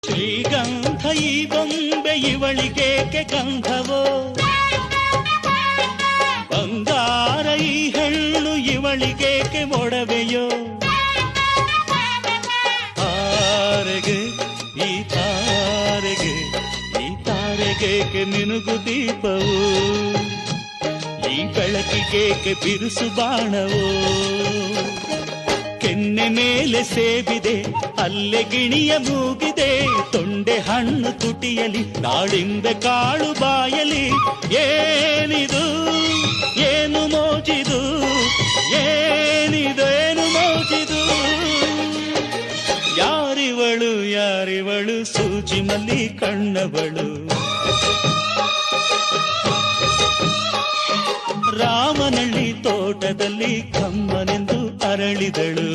ಶ್ರೀಗಂಧ ಈ ಬೊಂಬೆ ಇವಳಿಗೇಕೆ ಗಂಧವೋ, ಬಂಗಾರ ಈ ಹೆಣ್ಣು ಇವಳಿಗೇಕೆ ಒಡವೆಯೋ. ತಾರೆಗೆ ಈ ತಾರೆಗೆ ಈ ತಾರೆಗೇಕೆ ಮಿನುಗು ದೀಪವು, ಈ ಬೆಳಕಿಗೇಕೆ ಬಿರುಸು ಬಾಣವೋ. ಕೆನ್ನೆ ಮೇಲೆ ಸೇಬಿದೆ ಅಲ್ಲೆ ಗಿಣಿಯ ಮೂಗಿದೆ, ತೊಂಡೆ ಹಣ್ಣು ತುಟಿಯಲಿ ದಾಳಿಂಬೆ ಕಾಳು ಬಾಯಲಿ. ಏನಿದು ಏನು ಮೋಜಿದು, ಏನಿದು ಏನು ಮೋಜಿದು. ಯಾರಿವಳು ಯಾರಿವಳು ಸೂಜಿ ಮಲ್ಲಿ ಕಣ್ಣವಳು, ರಾಮನಳ್ಳಿ ತೋಟದಲ್ಲಿ ಕಮ್ಮನೆಂದು ಅರಳಿದಳು.